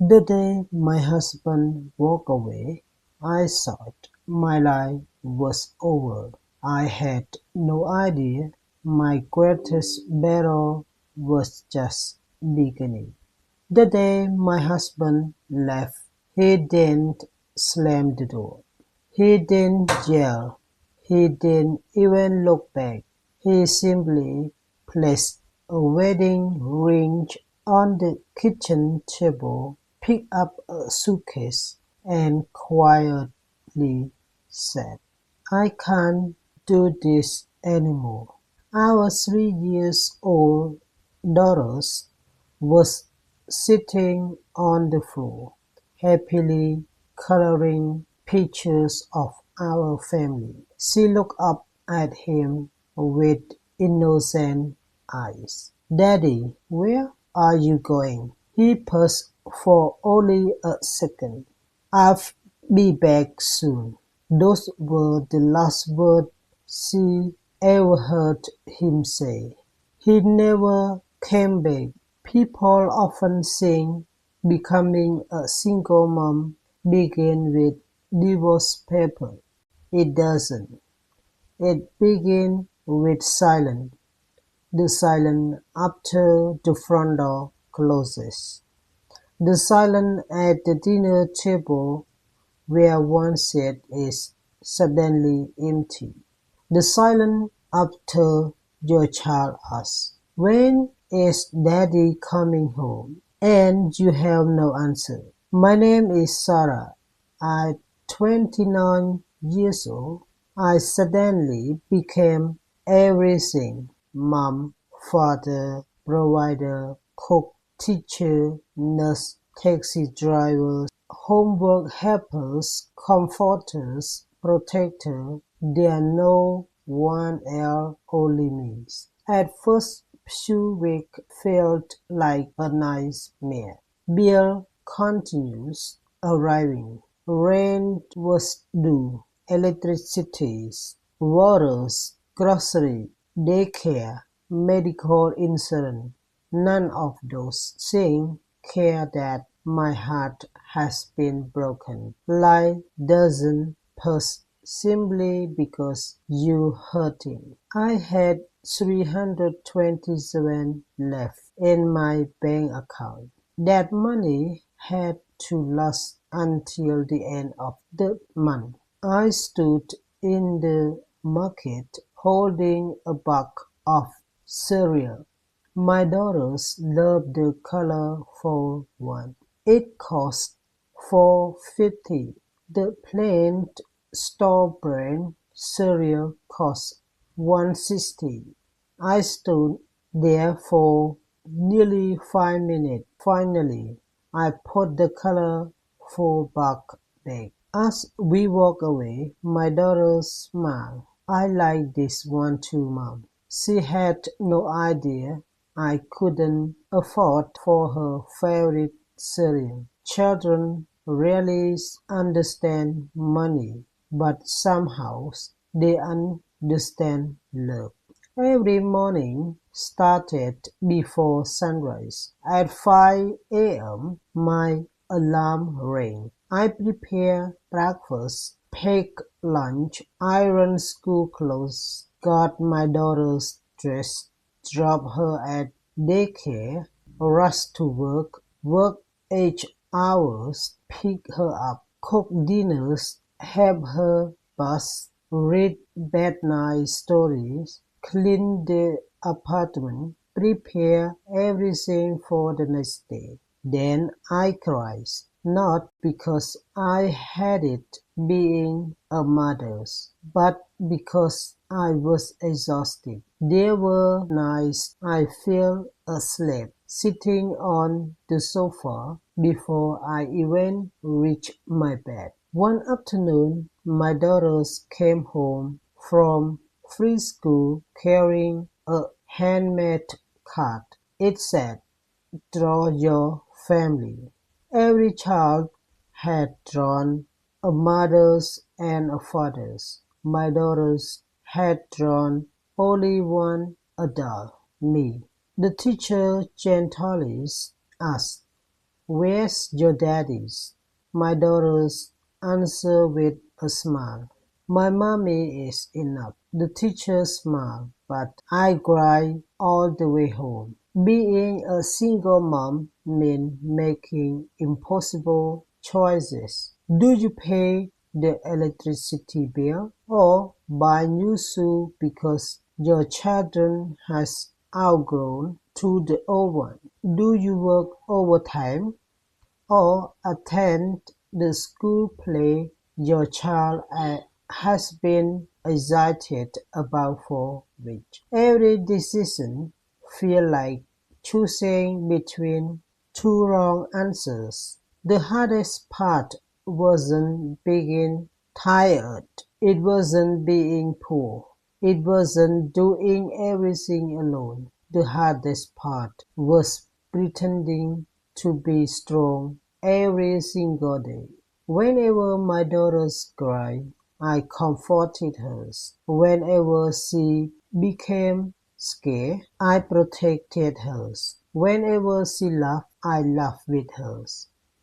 The day my husband walked away, I thought my life was over. I had no idea my greatest battle was just beginning. The day my husband left, he didn't slam the door. He didn't yell. He didn't even look back. He simply placed a wedding ring on the kitchen table, picked up a suitcase, and quietly said, "I can't do this anymore." Our 3 years old daughter was sitting on the floor, happily coloring pictures of our family. She looked up at him with innocent eyes. "Daddy, where are you going?" He paused for only a second. "I'll be back soon." Those were the last words she ever heard him say. He never came back. People often think becoming a single mom begins with divorce papers. It doesn't. It begins with silence. The silence after the front door closes. The silence at the dinner table where one seat is suddenly empty. The silence after your child asks, "When is Daddy coming home?" and you have no answer. My name is Sarah. At 29 years old, I suddenly became everything: mom, father, provider, cook, teacher, nurse, taxi driver, homework helpers, comforters, protector. There no one else, only me. At first few weeks felt like a nightmare. Bill continues arriving. Rent was due, electricity, water, grocery, daycare, medical insurance. None of those things care that my heart has been broken. Life doesn't pause simply because you hurting. I had 327 left in my bank account. That money had to last until the end of the month. I stood in the market holding a box of cereal. My daughters love the colorful one. It cost $4.50. The plain store-brand cereal cost $1.60. I stood there for nearly 5 minutes. Finally, I put the colorful box back. As we walked away, my daughter smiled. "I like this one too, Mom." She had no idea I couldn't afford for her favorite cereal. Children rarely understand money, but somehow they understand love. Every morning started before sunrise. At 5 a.m., my alarm rang. I prepared breakfast, packed lunch, ironed school clothes, got my daughter's dressed, dropped her at daycare, rushed to work, worked 8 hours, picked her up, cooked dinners, helped her bath, read bedtime stories, clean the apartment, prepare everything for the next day. Then I cried, not because I hated being a mother, but because I was exhausted. There were nights I fell asleep, sitting on the sofa before I even reached my bed. One afternoon, my daughters came home from preschool carrying a handmade card. It said, "Draw your family." Every child had drawn a mother's and a father's. My daughters had drawn only one adult, me. The teacher gently asked, "Where's your daddy's?" My daughters answer with a smile. "My mommy is enough." The teacher smiled, but I cried all the way home. Being a single mom meant making impossible choices. Do you pay the electricity bill or buy new shoes because your children has outgrown to the old one? Do you work overtime or attend the school play your child has been excited about for weeks? Every decision feels like choosing between two wrong answers. The hardest part wasn't being tired. It wasn't being poor. It wasn't doing everything alone. The hardest part was pretending to be strong every single day. Whenever my daughters cried, I comforted her. Whenever she became scared, I protected her. Whenever she laughed, I laughed with her.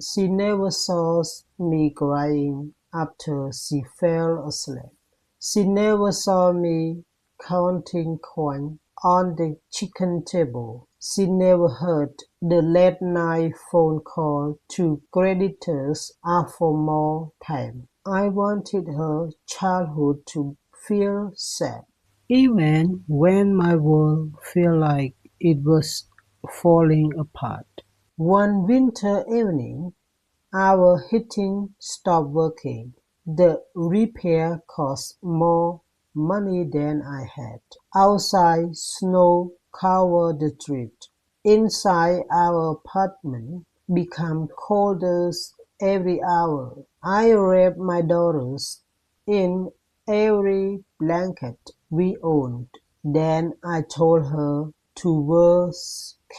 She never saw me crying after she fell asleep. She never saw me counting coins on the kitchen table. She never heard the late-night phone call to creditors ask for more time. I wanted her childhood to feel safe, even when my world felt like it was falling apart. One winter evening, our heating stopped working. The repair cost more money than I had. Outside, snow covered the street. Inside, our apartment became colder every hour. I wrapped my daughters in every blanket we owned. Then I told her to go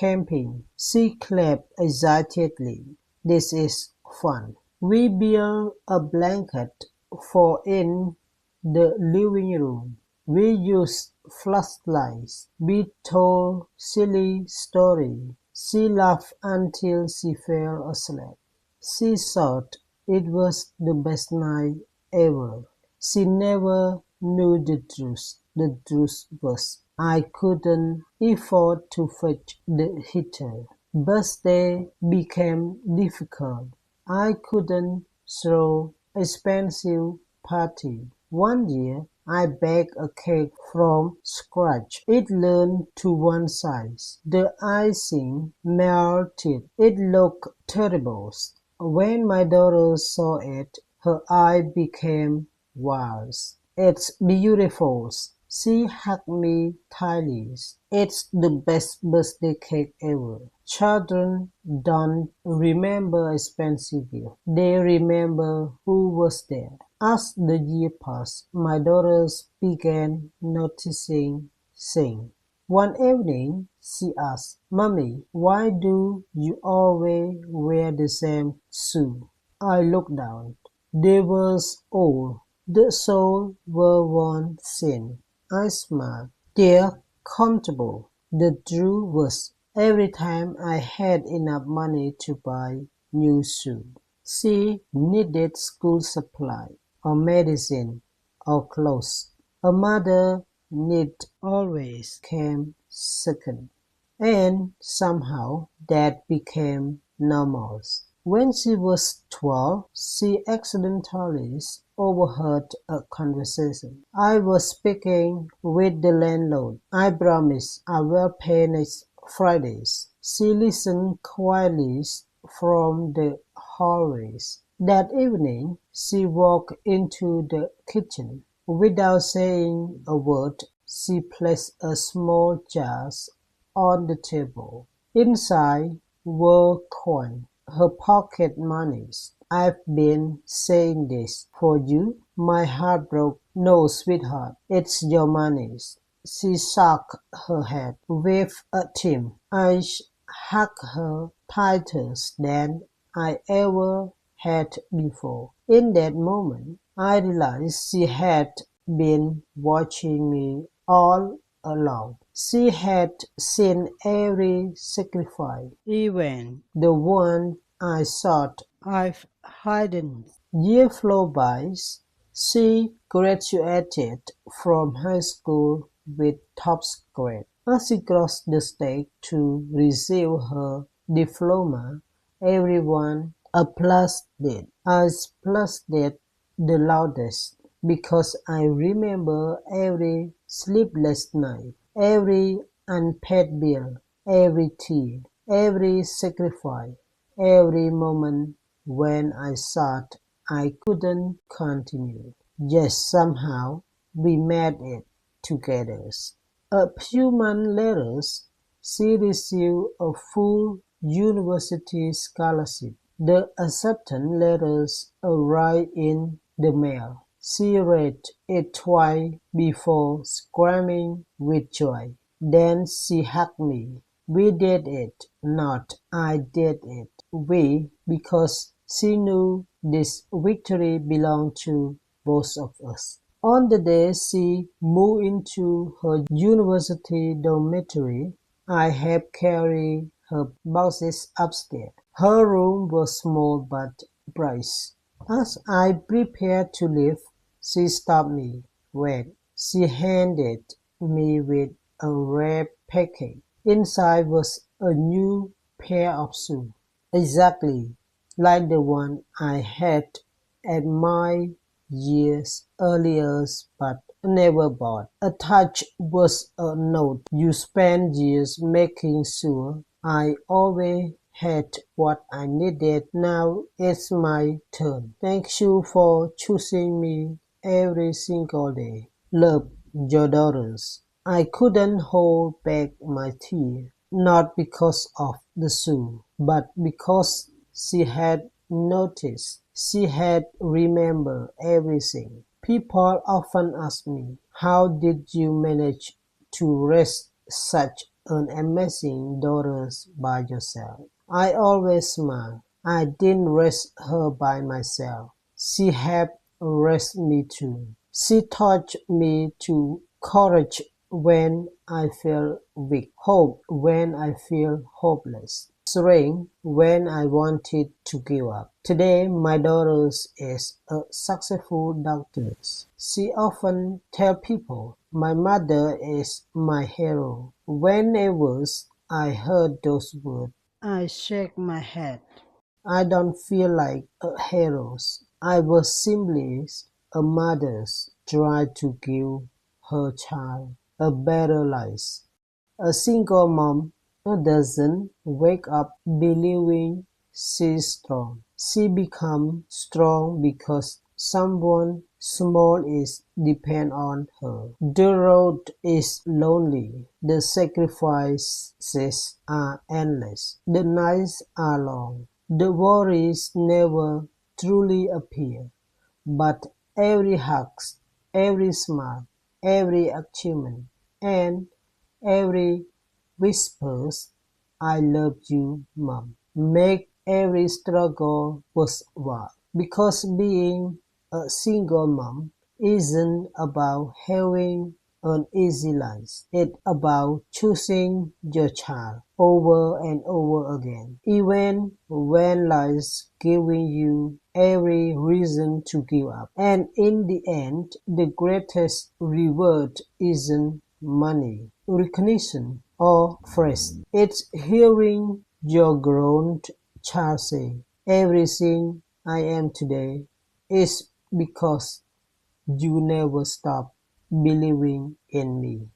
camping. She clapped excitedly. "This is fun." We built a blanket fort in the living room. We used flashlights. We told silly stories. She laughed until she fell asleep. She thought it was the best night ever. She never knew the truth. The truth was, I couldn't afford to fetch the heater. Birthdays became difficult. I couldn't throw expensive parties. One year, I baked a cake from scratch. It leaned to one side. The icing melted. It looked terrible. When my daughter saw it, her eyes became wild. "It's beautiful." She hugged me tightly. "It's the best birthday cake ever." Children don't remember expensive gifts. They remember who was there. As the year passed, my daughters began noticing things. One evening, she asked, "Mommy, why do you always wear the same shoes?" I looked down. They were old. The soles were worn thin. I smiled. "They're comfortable." The truth was, every time I had enough money to buy new shoes, she needed school supplies, or medicine, or clothes. A mother need always came second. And somehow that became normal. When she was 12, she accidentally overheard a conversation. I was speaking with the landlord. "I promise I will pay next Friday." She listened quietly from the hallways. That evening, she walked into the kitchen. Without saying a word, she placed a small jar on the table. Inside were coins, her pocket moneys. "I've been saying this for you." My heart broke. "No, sweetheart, it's your moneys." She shook her head with a team. I hugged her tighter than I ever had before. In that moment, I realized she had been watching me all along. She had seen every sacrifice, even the one I thought I've hidden. Years flew by. She graduated from high school with top grade. As she crossed the stage to receive her diploma, everyone applauded. I applauded the loudest because I remember every sleepless night, every unpaid bill, every tear, every sacrifice, every moment when I thought I couldn't continue. Yet somehow we made it together. A few months later, she received a full university scholarship. The acceptance letters arrived in the mail. She read it twice before screaming with joy. Then she hugged me. We did it, not I did it. We, because she knew this victory belonged to both of us. On the day she moved into her university dormitory, I helped carry her boxes upstairs. Her room was small but bright. As I prepared to leave, she stopped me. Wait, she handed me with a wrapped package. Inside was a new pair of shoes, exactly like the one I had admired years earlier but never bought. Attached was a note. You spent years making sure I always had what I needed. Now it's my turn. Thank you for choosing me every single day. Love, your daughters. I couldn't hold back my tears, not because of the shoe, but because she had noticed. She had remembered everything. People often ask me, how did you manage to raise such an amazing daughters by yourself? I always smile. I didn't raise her by myself. She helped raise me too. She taught me to courage when I feel weak, hope when I feel hopeless, strength when I wanted to give up. Today, my daughter is a successful doctor. She often tells people, my mother is my hero. Whenever I heard those words, I shake my head. I don't feel like a hero. I was simply a mother trying to give her child a better life. A single mom doesn't wake up believing she's strong. She becomes strong because someone small is depend on her. The road is lonely. The sacrifices are endless. The nights are long. The worries never truly appear. But every hug, every smile, every achievement, and every whispers, I love you, Mom, make every struggle worthwhile. Because being a single mom isn't about having an easy life. It's about choosing your child over and over again, even when life's giving you every reason to give up. And in the end, the greatest reward isn't money, recognition, or praise. It's hearing your grown child say, everything I am today is because you never stopped believing in me.